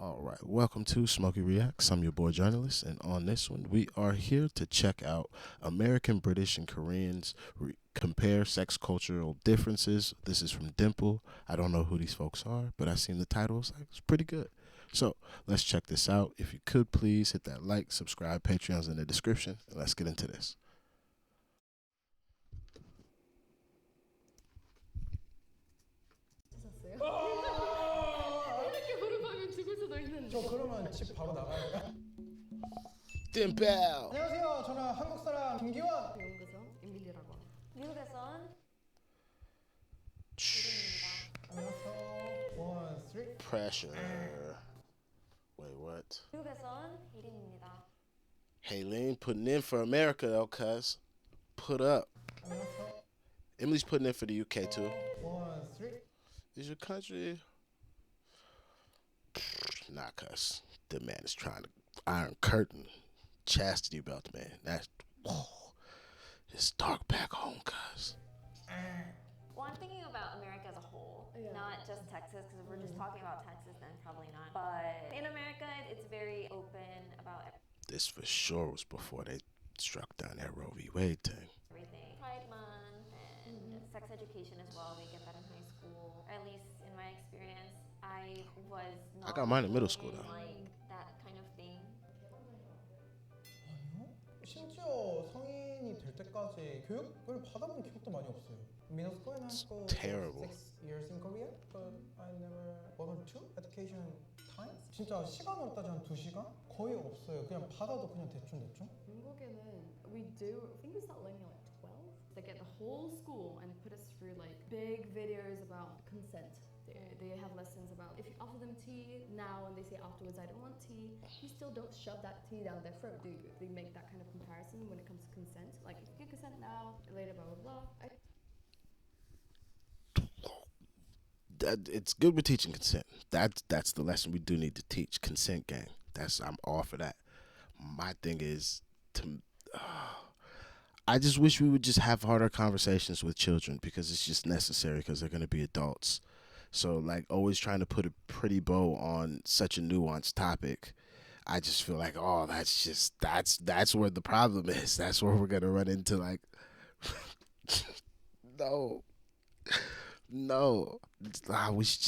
All right, welcome to Smokey Reacts. I'm your boy journalist, and on this one, we are here to check out American, British, and Koreans compare sex cultural differences. This is from DIMPLE. I don't know who these folks are, but I seen the titles. It's pretty good. So let's check this out. If you could please hit that like, subscribe, Patreon's in the description, and let's get into this. 이렇게 무릎하면 죽을 수도 있는데. 저 그러면 집 바로 나가요. DIMPLE. 안녕하세요. 저는 한국 사람 김기원. 미국에서 에밀리라고 합니다. 미국에선 안녕하세요. One, three. Pressure. Wait, what? 미국에선 1인입니다. Haylene putting in for America though, cuz. Put up. 안녕하세요. Emily's putting in for the UK too. One, three. Is your country? Nah, cuz. The man is trying to Iron Curtain. Chastity belt, man. That's it's dark back home, cuz. Well, I'm thinking about America as a whole, not just Texas, because if we're just talking about Texas, then probably not. But in America, it's very open about This for sure was before they struck down that Roe v. Wade thing. everything. Pride Month and sex education as well. We get that in high school. At least in my experience, I was not. I got mine in middle school, in, though. Like that kind of thing. 아니요. 심지어 성인이 될 때까지 교육을 받아본 기억도 많이 없어요. Middle school and high school. terrible. 6 years in Korea, but I never one or two education times. 진짜 시간으로 따지면 2시간? 거의 없어요. 그냥 받아도 그냥 대충. 한국에는 we do, I think we start learning at like 12. They get the whole school and put us through like big videos about consent. They have lessons about if you offer them tea now and they say afterwards I don't want tea, you still don't shove that tea down their throat, do you? They make that kind of comparison when it comes to consent. Like if you consent now, later blah blah blah. It's good with teaching consent. That's the lesson we do need to teach. Consent game. I'm all for that. My thing is I just wish we would just have harder conversations with children because it's just necessary because they're gonna be adults. So like always trying to put a pretty bow on such a nuanced topic, I just feel like that's where the problem is. That's where we're gonna run into like no. We should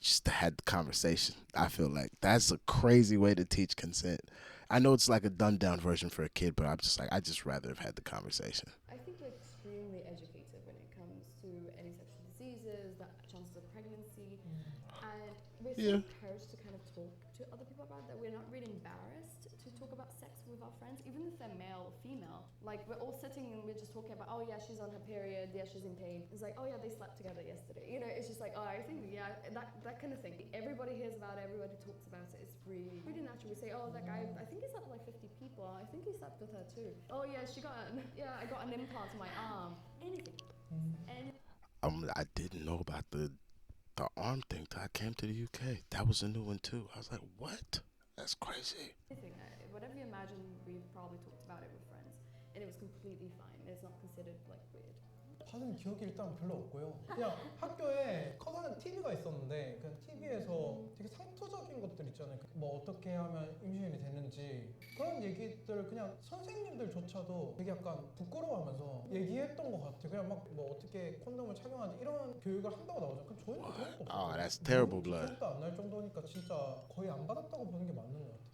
just had the conversation. I feel like that's a crazy way to teach consent. I know it's like a dumbed down version for a kid, but I'm just like I just rather have had the conversation. I think we're extremely educated when it comes to any sexual diseases, the chances of pregnancy, and we're so encouraged to kind of talk to other people about that. We're not really embarrassed to talk about sex with our friends, even if they're male or female. Like we're all sitting and we're just talking about, oh yeah, she's on her period, yeah, she's in pain. It's like, oh yeah, they slept together yesterday. You know, it's just like, oh, I think that kind of thing. Everybody hears about it, everybody talks about it. It's pretty natural. We say, oh, that guy, I think he slept with like 50 people. I think he slept with her too. Oh yeah, I got an implant in my arm. Anything. I didn't know about the arm thing till I came to the UK. That was a new one too. I was like, what? That's crazy. Anything. Whatever you imagine, we've probably talked about it with friends, and it was completely fine. It's not considered like weird. 받은 기억이 일단 별로 없고요. 그냥 학교에 커다란 TV가 있었는데 그 TV에서 되게 상투적인 것들 있잖아요. 뭐 어떻게 하면 임신이 되는지 그런 얘기들 그냥 선생님들조차도 되게 약간 부끄러워하면서 얘기했던 것 같아요. 그냥 막 뭐 어떻게 콘돔을 착용하는지 이런 교육을 한다고 나오죠. 그럼 저희는 그런 거 없어요. Oh, that's terrible blood. 기억도 안 날 정도니까 진짜 거의 안 받았다고 보는 게 맞는 것 같아요.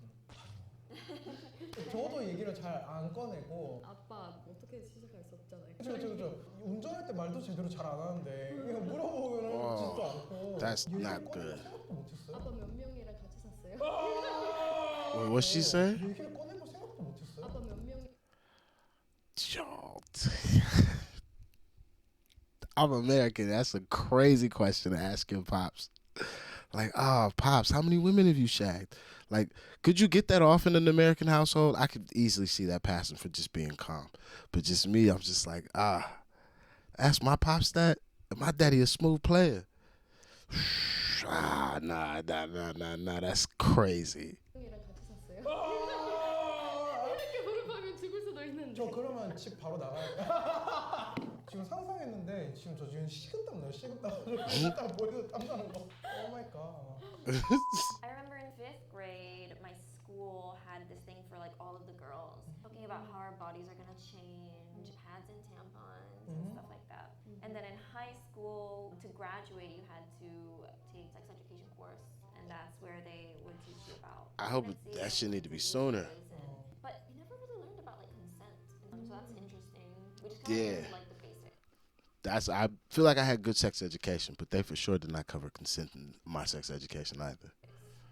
저도 얘기를 잘 안 꺼내고 아빠 어떻게 시작할 수 없잖아요. 그렇죠. 운전할 때 말도 제대로 잘 안 하는데 이거 물어보면은 진짜 않고. That's 얘기를 not 꺼낼 good. 생각도 못했어요. 아빠 몇 명이랑 같이 샀어요? What'd she say? 얘기를 꺼내볼 생각도 못했어요. 아빠 몇 명? I'm American. That's a crazy question to ask your pops. Like, pops, how many women have you shagged? Like, could you get that off in an American household? I could easily see that passing for just being calm. But just me, I'm just like, ask my pops that. My daddy a smooth player. Nah, that's crazy. 형이랑 같이 샀어요? 이렇게 무릎하면 죽을 수도 있는데. 저 그러면 집 바로 나가요. 지금 상상했는데 지금 저 지금 식은땀 나요. 식은땀 보여서 땀 나는 거. 오 마이 갓. I remember in 5th bodies are gonna change, pads and tampons and stuff like that. And then in high school, to graduate, you had to take sex education course, and that's where they would teach you about. I hope pregnancy that shit and need to be sooner. but you never really learned about like consent, so that's interesting. We just kind of Yeah. learned like the basics. I feel like I had good sex education, but they for sure did not cover consent in my sex education either.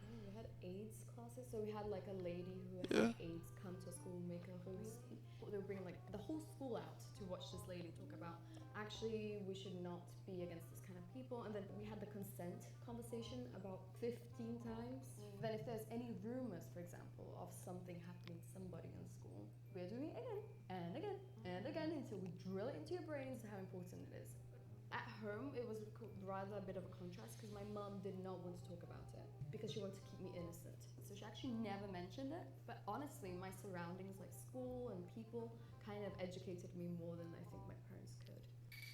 We had AIDS classes, so we had like a lady who Yeah. had AIDS come to school, make a whole. They were bringing like the whole school out to watch this lady talk about. Actually, we should not be against this kind of people. And then we had the consent conversation about 15 times. Then if there's any rumors, for example, of something happening to somebody in school, we're doing it again and again and again until we drill it into your brains how important it is. At home, it was rather a bit of a contrast because my mom did not want to talk about it because she wanted to keep me innocent. So she actually never mentioned it. But honestly, my surroundings, like school and people, kind of educated me more than I think my parents could.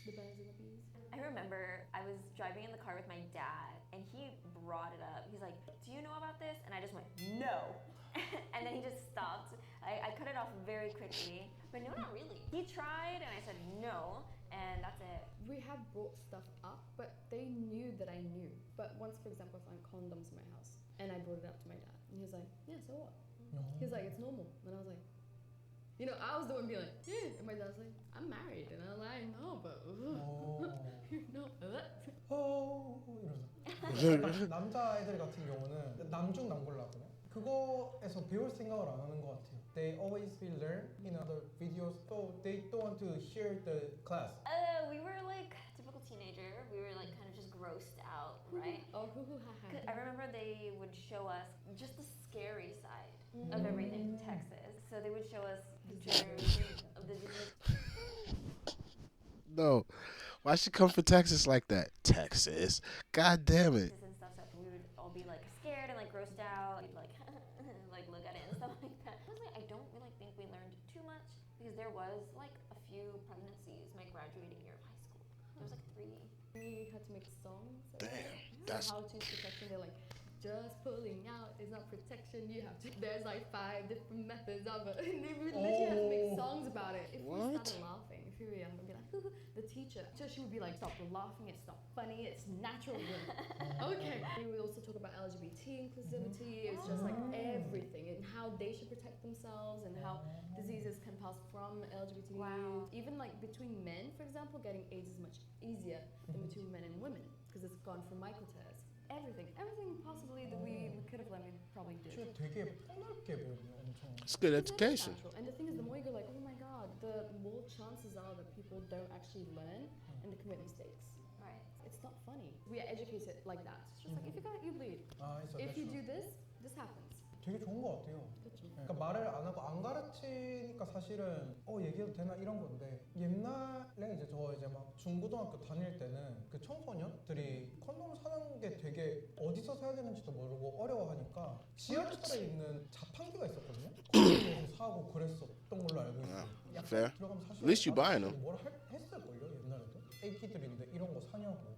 The birds and the bees. I remember I was driving in the car with my dad, and he brought it up. He's like, "Do you know about this?" And I just went, "No." And then he just stopped. I cut it off very quickly. But no, not really. He tried, and I said no, and that's it. We had brought stuff up, but they knew that I knew. But once, for example, I found condoms in my house, and I brought it up to my dad, and he was like, "Yeah, so what?" He was like, "It's normal." And I was like, you know, I was the one being like, "Yeah," and my dad's like, "I'm married," and I'm like, "No, but you know, 이러면서 남자애들 같은 경우는 남중 남골라거든. 그거에서 배울 생각을 안 하는 것 같아요. They always will learn in other videos, so they don't want to share the class. We were like typical teenager. We were like kind of just grossed out, right? Oh, hoo hoo ha ha. 'Cause I remember they would show us just the scary side of everything in Texas. So they would show us pictures of the disease No. Why she come for Texas like that? Texas. God damn it. and stuff. So we would all be like scared and like grossed out. We'd like like look at it and stuff like that. Honestly, I don't really think we learned too much because there was like a few pregnancies my graduating year of high school. There was like 3. We had to make songs. Damn. So That's how to protection. They're like, just pulling out is not protection. You have to. There's like 5 different methods of it. And they would literally have to make songs about it. If we What? started laughing, if we were young, we'd be like, hoo hoo. The teacher, so she would be like, "Stop laughing. It's not funny. It's natural." Okay. We would also talk about LGBT inclusivity. It's just like everything and how they should protect themselves and how diseases can pass from LGBT. Wow. Even like between men, for example, getting AIDS is much easier than between men and women because it's gone from micro tears. Everything possibly that we could have learned, we probably did. 진짜 되게 폭넓게 배우네요, 엄청. it's good It's very education. natural. And the thing is, the more you go like, oh my god, the more chances are that people don't actually learn and they commit mistakes. Right. It's not funny. We are educated like that. It's just like, if you got it, you bleed. 아, 있어. If you do this happens. 되게 좋은 것 같아요. 그렇죠. 그러니까 말을 안 하고 안 가르치니까 사실은 얘기해도 되나 이런 건데 옛날에 이제 저 이제 막 중고등학교 다닐 때는 그 청소년들이 콘돔 사는 게 되게 어디서 사야 되는지도 모르고 어려워하니까 지하철에 있는 자판기가 있었거든요. 거기서 사고 그랬었던 걸로 알고 있어요. 약간 Fair. 들어가면 사실 At least you buying them. 뭐라 했을걸요 옛날에도 애기들인데 이런 거 사냐고.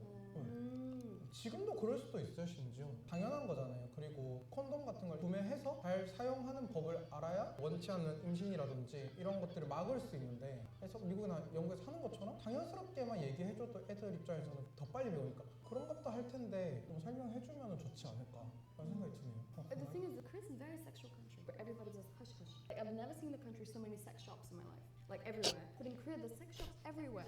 지금도 그럴 수도 있어요. 심지어 당연한 거잖아요. 그리고 콘돔 같은 걸 구매해서 잘 사용하는 법을 알아야 원치 않는 임신이라든지 이런 것들을 막을 수 있는데 그래서 미국이나 영국에서 하는 것처럼 당연스럽게만 얘기해줘도 애들 입장에서는 더 빨리 배우니까 그런 것도 할 텐데 좀 설명해주면 좋지 않을까 라는 생각이 드네요. But the thing is, Korea is a very sexual country, but everybody does hush hush. Like, I've never seen the country so many sex shops in my life, like everywhere. But in Korea, there's sex shops everywhere.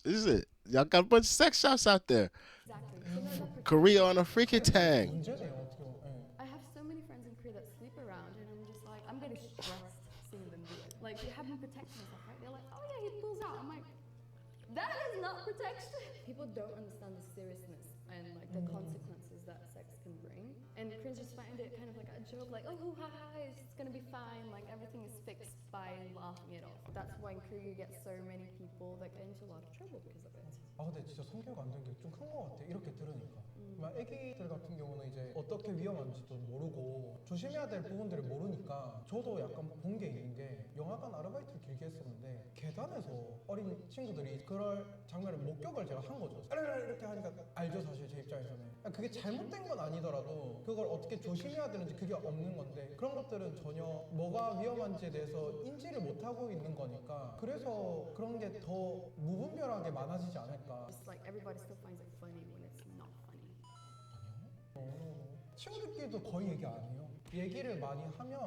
Is it? Y'all got a bunch of sex shops out there. Exactly. So they're not protected. Korea on a freaking tang. 문제네요. 어떻게 보면. I have so many friends in Korea that sleep around, and I'm just like, I'm getting stressed seeing them do it. Like, you have them protecting themselves, right? They're like, oh yeah, he pulls out. I'm like, that is not protection. People don't understand the seriousness and like the consequences that sex can bring. And Koreans just find it kind of like a joke, like, oh, ha ha, it's gonna be fine. Like everything is fixed by laughing it off. That's why in Korea you get so many people that get into a lot of trouble because of it. 아 근데 진짜 성격 안 된 게 좀 큰 것 같아. 이렇게 들으니까. 막 애기들 같은 경우는 이제 어떻게 위험한지도 모르고 조심해야 될 부분들을 모르니까 저도 약간 본 게 있는 게 영화관 아르바이트를 길게 했었는데 계단에서 어린 친구들이 그럴 장면을 목격을 제가 한 거죠. 이렇게 하니까 알죠 사실 제 입장에서는 그게 잘못된 건 아니더라도 그걸 어떻게 조심해야 되는지 그게 없는 건데 그런 것들은 전혀 뭐가 위험한지에 대해서 인지를 못하고 있는 거니까 그래서 그런 게 더 무분별하게 많아지지 않을까. Just like everybody still finds it funny when it's not funny. 친구들끼리도 거의 얘기 안 해요. 얘기를 많이 하면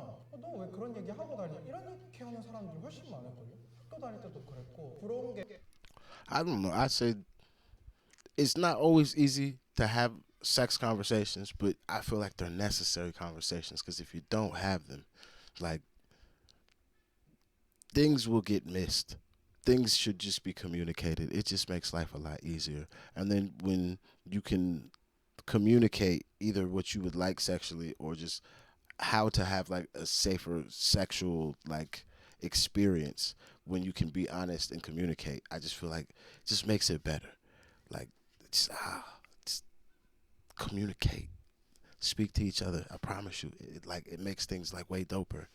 너 왜 그런 얘기 하고 다니냐 이렇게 하는 사람들이 훨씬 많을걸요. 학교 다닐 때도 그랬고 부러운 게 I don't know. I say it's not always easy to have sex conversations, but I feel like they're necessary conversations because if you don't have them, like things will get missed. Things should just be communicated. It just makes life a lot easier. And then when you can communicate either what you would like sexually or just how to have like a safer sexual like experience when you can be honest and communicate, I just feel like it just makes it better. Like just communicate, speak to each other. I promise you, it makes things like way doper.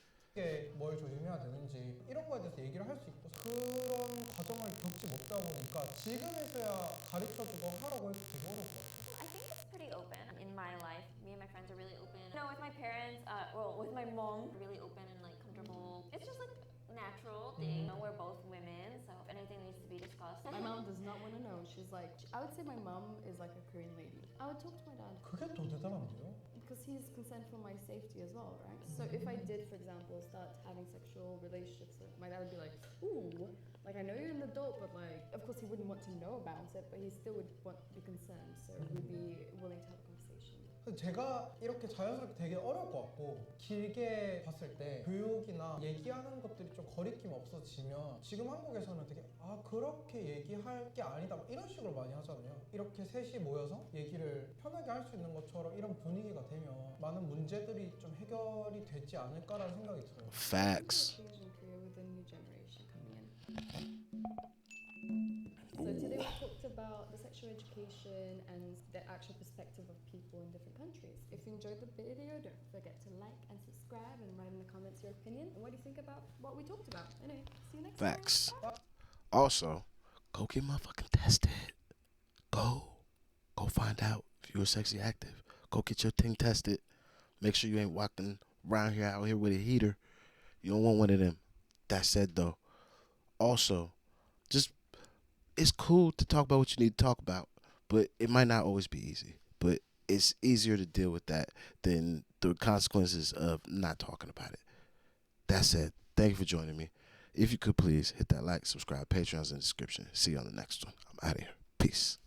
뭘 조심해야 되는지 이런 거에 대해서 얘기를 할 수 있고 그런 과정을 겪지 못하다 보니까 지금에서야 가르쳐주고 하라고 해도 되게 어려울 것 같아요. I think it's pretty open. In my life, me and my friends are really open. No, with my parents, well, with my mom, really open and like comfortable. It's just like natural thing. We're both women, so if anything needs to be discussed. My mom does not want to know. She's like, I would say my mom is like a Korean lady. I would talk to my dad 그게 더 대단한데요? because he's concerned for my safety as well, right? So if I did, for example, start having sexual relationships, my dad would be like, ooh, like I know you're an adult, but like, of course he wouldn't want to know about it, but he still would want to be concerned. So we'd be willing to have a conversation. 제가 이렇게 자연스럽게 되게 어려울 것 같고 길게 봤을 때 교육이나 얘기하는 것들이 좀 거리낌 없어지면 지금 한국에서는 되게 그렇게 얘기할 게 아니다 이런 식으로 많이 하잖아요. 이렇게 셋이 모여서 얘기를 편하게 할 수 있는 것처럼 이런 분위기가 되면 많은 문제들이 좀 해결이 되지 않을까라는 생각이 들어요. Facts. Change in Korea with the new generation coming in. So today we talked about the sexual education and the actual perspective of people in different countries. If you enjoyed the video, don't forget to like and subscribe and write in the comments your opinion and what do you think about what we talked about. Anyway, see you next Facts. time. Also, go get motherfucking tested. Go find out if you're sexy active. Go get your thing tested. Make sure you ain't walking around here out here with a heater. You don't want one of them. That said, though, also, just it's cool to talk about what you need to talk about, but it might not always be easy. But it's easier to deal with that than the consequences of not talking about it. That said, thank you for joining me. If you could please hit that like, subscribe, Patreon's in the description. See you on the next one. I'm out of here. Peace.